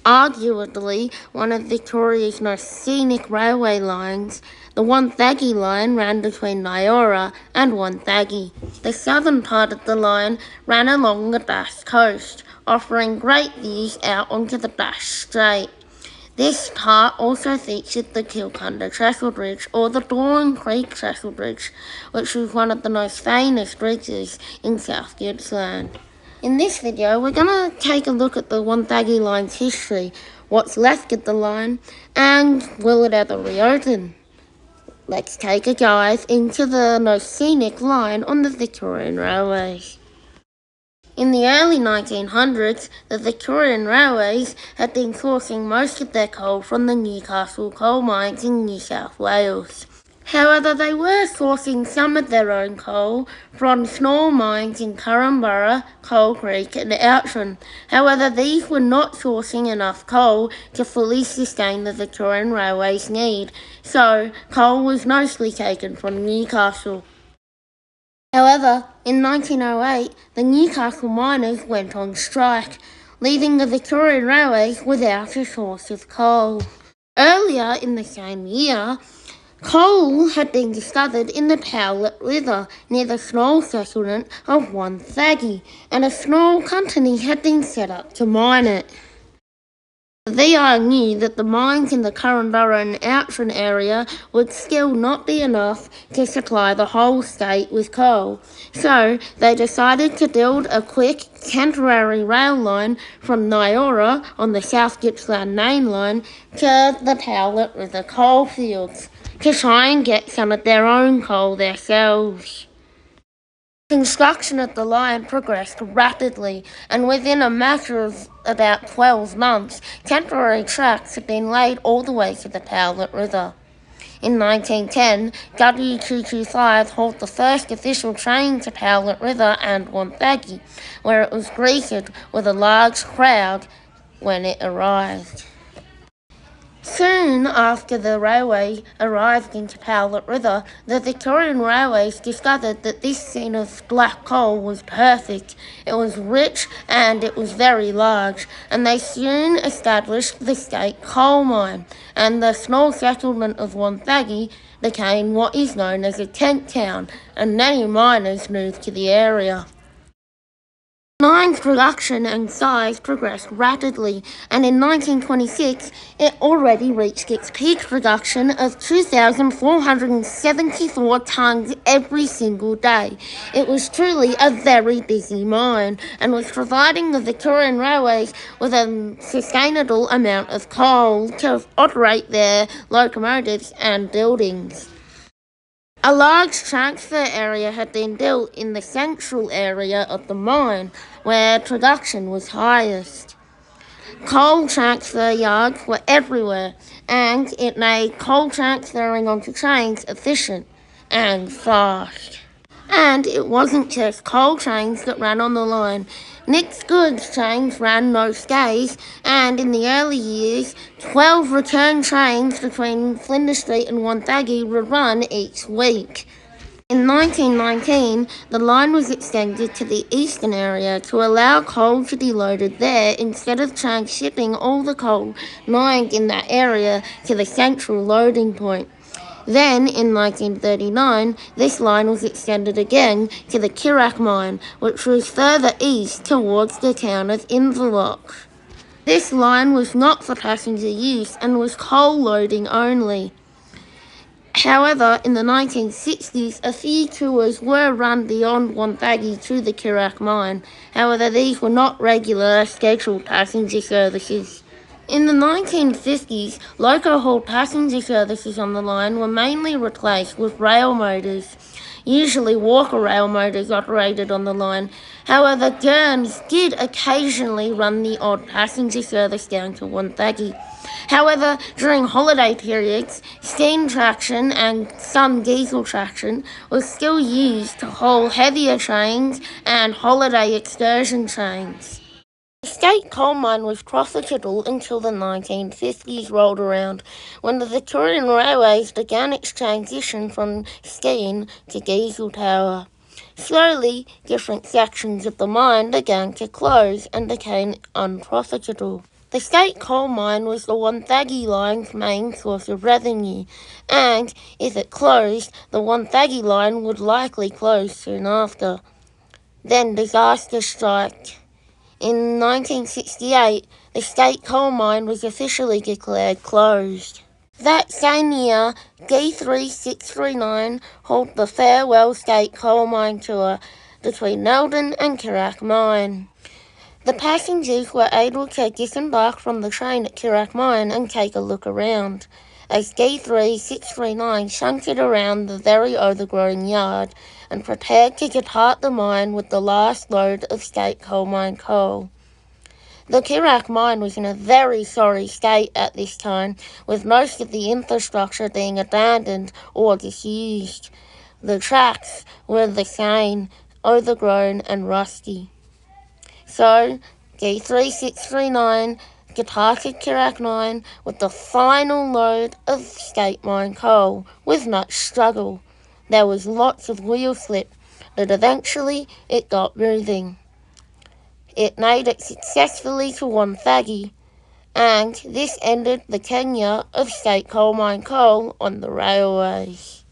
Arguably one of Victoria's most scenic railway lines, the Wonthaggi Line ran between Nyora and Wonthaggi. The southern part of the line ran along the Bass Coast, offering great views out onto the Bass Strait. This part also featured the Kilcunda Trestle Bridge, or the Dawn Creek Trestle Bridge, which was one of the most famous bridges in South Gippsland. In this video, we're going to take a look at the Wonthaggi Line's history, what's left of the line, and will it ever reopen? Let's take a dive into the most scenic line on the Victorian Railways. In the early 1900s, the Victorian Railways had been sourcing most of their coal from the Newcastle coal mines in New South Wales. However, they were sourcing some of their own coal from small mines in Curramborough, Coal Creek and Outram. However, these were not sourcing enough coal to fully sustain the Victorian Railways' need, so coal was mostly taken from Newcastle. However, in 1908, the Newcastle miners went on strike, leaving the Victorian Railways without a source of coal. Earlier in the same year, coal had been discovered in the Powlett River near the small settlement of Wonthaggi, and a small company had been set up to mine it. The VI knew that the mines in the Curramborough and Outram area would still not be enough to supply the whole state with coal, so they decided to build a quick temporary rail line from Nyora on the South Gippsland Main Line to the Powlett River coalfields to try and get some of their own coal themselves. Construction of the line progressed rapidly, and within a matter of about 12 months, temporary tracks had been laid all the way to the Powlett River. In 1910, W225 hauled the first official train to Powlett River and Wonthaggi, where it was greeted with a large crowd when it arrived. Soon after the railway arrived into Powlett River, the Victorian Railways discovered that this scene of black coal was perfect. It was rich and it was very large, and they soon established the state coal mine, and the small settlement of Wonthaggi became what is known as a tent town, and many miners moved to the area. The line's production and size progressed rapidly, and in 1926 it already reached its peak production of 2,474 tonnes every single day. It was truly a very busy mine, and was providing the Victorian Railways with a sustainable amount of coal to operate their locomotives and buildings. A large transfer area had been built in the central area of the mine, where production was highest. Coal transfer yards were everywhere, and it made coal transferring onto trains efficient and fast. And it wasn't just coal trains that ran on the line. Mixed goods trains ran most days, and in the early years, 12 return trains between Flinders Street and Wonthaggi would run each week. In 1919, the line was extended to the eastern area to allow coal to be loaded there instead of transshipping all the coal mined in that area to the central loading point. Then, in 1939, this line was extended again to the Kirrak mine, which was further east towards the town of Inverloch. This line was not for passenger use and was coal loading only. However, in the 1960s, a few tours were run beyond Wonthaggi to the Kirrak mine. However, these were not regular scheduled passenger services. In the 1950s, loco-haul passenger services on the line were mainly replaced with rail motors. Usually Walker rail motors operated on the line. However, Gurns did occasionally run the odd passenger service down to Wonthaggi. However, during holiday periods, steam traction and some diesel traction was still used to haul heavier trains and holiday excursion trains. The state coal mine was profitable until the 1950s rolled around, when the Victorian Railways began its transition from steam to diesel power. Slowly, different sections of the mine began to close and became unprofitable. The state coal mine was the Wonthaggi Line's main source of revenue, and if it closed, the Wonthaggi Line would likely close soon after. Then disaster struck. In 1968, the state coal mine was officially declared closed. That same year, D3639 held the Farewell State Coal Mine Tour between Meldon and Kirrak Mine. The passengers were able to disembark from the train at Kirrak Mine and take a look around, as D3639 shunted around the very overgrown yard and prepared to depart the mine with the last load of state coal mine coal. The Kirrak mine was in a very sorry state at this time, with most of the infrastructure being abandoned or disused. The tracks were the same, overgrown and rusty. So, D3639 departed Kirrak Mine with the final load of state mine coal, with much struggle. There was lots of wheel slip, but eventually it got moving. It made it successfully to Wonthaggi, and this ended the tenure of state coal mine coal on the railways.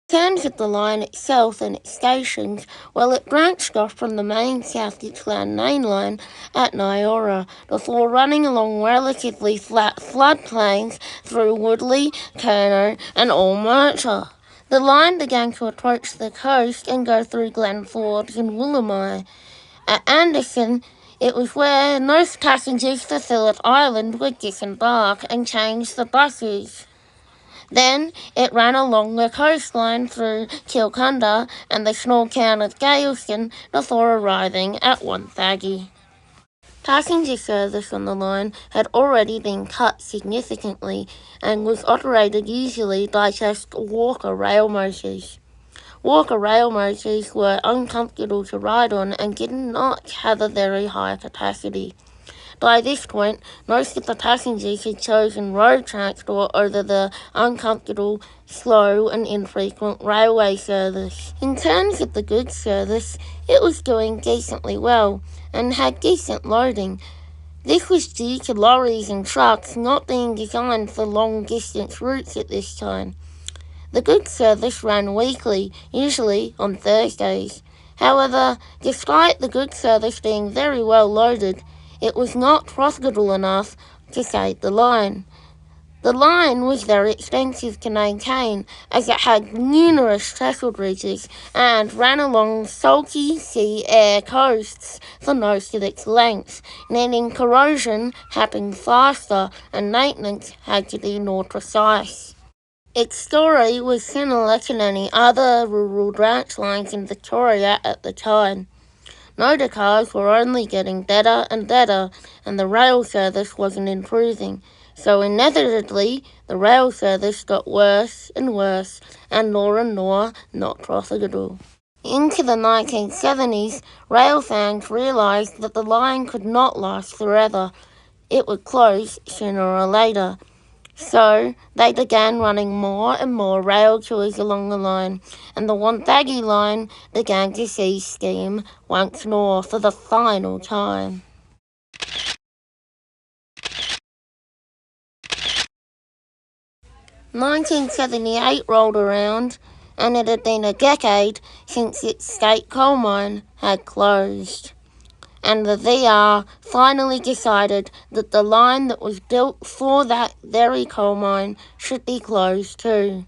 In terms of the line itself and its stations, well, it branched off from the main South Gippsland main line at Nyora before running along relatively flat floodplains through Woodley, Kerno and Almerta. The line began to approach the coast and go through Glen Forbes and Woolamai. At Anderson, it was where most passengers to Phillip Island would disembark and change the buses. Then it ran along the coastline through Kilcunda and the small town of Galeston before arriving at Wonthaggi. Passenger service on the line had already been cut significantly and was operated usually by just walker rail motors. Walker rail motors were uncomfortable to ride on and did not have a very high capacity. By this point, most of the passengers had chosen road transport over the uncomfortable, slow and infrequent railway service. In terms of the goods service, it was doing decently well and had decent loading. This was due to lorries and trucks not being designed for long-distance routes at this time. The goods service ran weekly, usually on Thursdays. However, despite the goods service being very well loaded, it was not profitable enough to save the line. The line was very expensive to maintain, as it had numerous trestle bridges and ran along salty sea-air coasts for most of its length, meaning corrosion happened faster and maintenance had to be more precise. Its story was similar to many other rural branch lines in Victoria at the time. Motor cars were only getting better and better, and the rail service wasn't improving. So inevitably, the rail service got worse and worse, and more not profitable. Into the 1970s, rail fans realised that the line could not last forever. It would close sooner or later. So they began running more and more rail tours along the line, and the Wonthaggi Line began to see steam once more for the final time. 1978 rolled around, and it had been a decade since its state coal mine had closed. And the VR finally decided that the line that was built for that very coal mine should be closed too.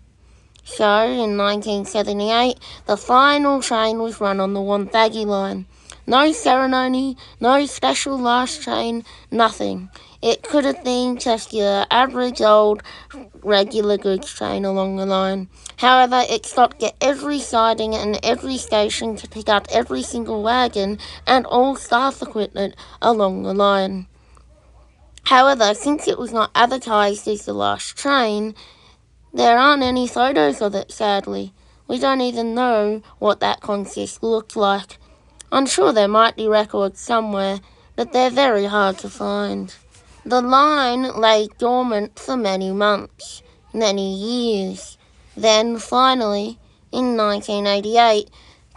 So, in 1978, the final train was run on the Wonthaggi Line. No ceremony, no special last train, nothing. It could have been just your average old regular goods train along the line. However, it stopped at every siding and every station to pick up every single wagon and all staff equipment along the line. However, since it was not advertised as the last train, there aren't any photos of it, sadly. We don't even know what that consist looked like. I'm sure there might be records somewhere, but they're very hard to find. The line lay dormant for many months, many years. Then, finally, in 1988,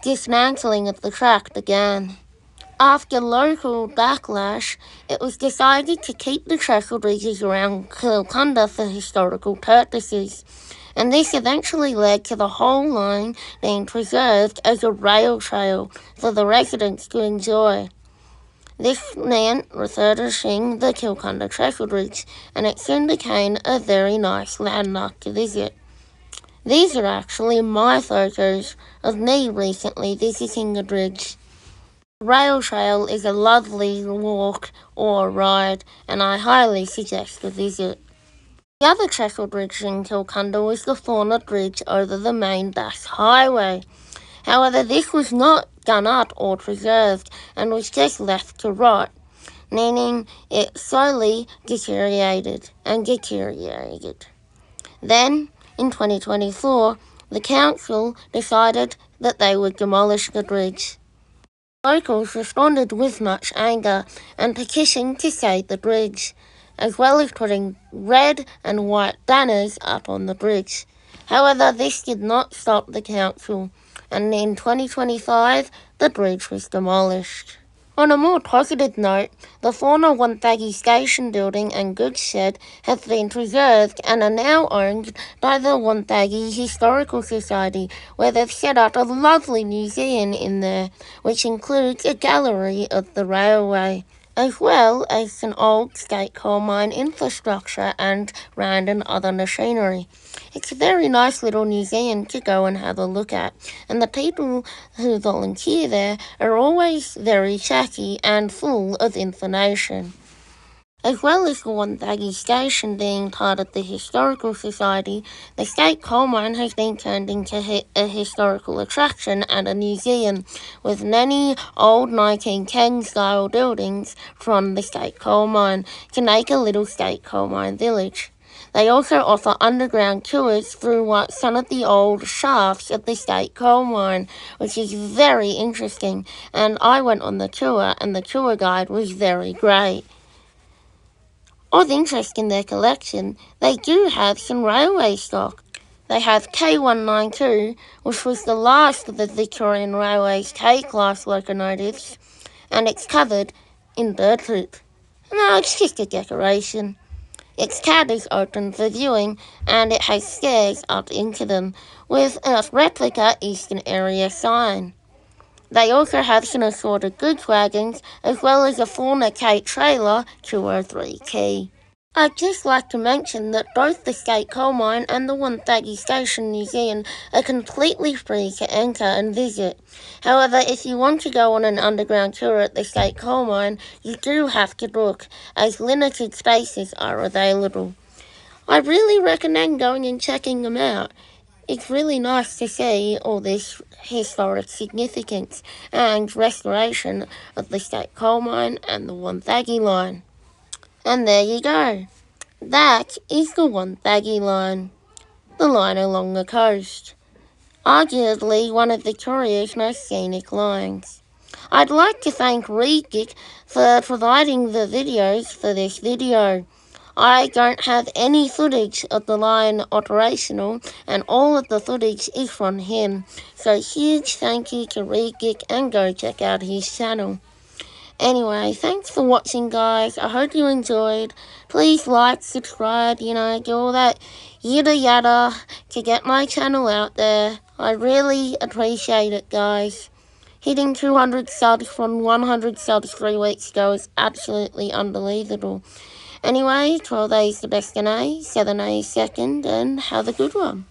dismantling of the track began. After local backlash, it was decided to keep the trestle bridges around Kilcunda for historical purposes, and this eventually led to the whole line being preserved as a rail trail for the residents to enjoy. This meant refurbishing the Kilcunda Trestle Bridge, and it soon became a very nice landmark to visit. These are actually my photos of me recently visiting the bridge. The rail trail is a lovely walk or ride, and I highly suggest a visit. The other trestle bridge in Kilcunda was the Fauna Bridge over the main Bass Highway. However, this was not done up or preserved and was just left to rot, meaning it slowly deteriorated and deteriorated. Then, in 2024, the council decided that they would demolish the bridge. Locals responded with much anger and petitioned to save the bridge, as well as putting red and white banners up on the bridge. However, this did not stop the council, and in 2025, the bridge was demolished. On a more positive note, the former Wonthaggi Station building and goods shed have been preserved and are now owned by the Wonthaggi Historical Society, where they've set up a lovely museum in there, which includes a gallery of the railway, as well as an old state coal mine infrastructure and random other machinery. It's a very nice little museum to go and have a look at, and the people who volunteer there are always very chatty and full of information. As well as the Wonthaggi Station being part of the Historical Society, the State Coal Mine has been turned into a historical attraction and a museum, with many old 1910s-style buildings from the State Coal Mine to make a little State Coal Mine village. They also offer underground tours through some of the old shafts of the State Coal Mine, which is very interesting, and I went on the tour and the tour guide was very great. Of interest in their collection, they do have some railway stock. They have K192, which was the last of the Victorian Railway's K-class locomotives, and it's covered in birdpoop. No, it's just a decoration. Its cab is open for viewing, and it has stairs up into them, with a replica Eastern Area sign. They also have some assorted goods wagons, as well as a former K trailer 203 key. I'd just like to mention that both the State Coal Mine and the Wonthaggi Station Museum are completely free to enter and visit. However, if you want to go on an underground tour at the State Coal Mine, you do have to book, as limited spaces are available. I really recommend going and checking them out. It's really nice to see all this historic significance and restoration of the State Coal Mine and the Wonthaggi Line. And there you go. That is the Wonthaggi Line, the line along the coast. Arguably one of Victoria's most scenic lines. I'd like to thank Regic for providing the videos for this video. I don't have any footage of the line operational, and all of the footage is from him. So huge thank you to Regic, and go check out his channel. Anyway, thanks for watching, guys. I hope you enjoyed. Please like, subscribe, do all that yada yada to get my channel out there. I really appreciate it, guys. Hitting 200 subs from 100 subs 3 weeks ago is absolutely unbelievable. Anyway, 12 A's the best in A, 7 A's second, and have a good one.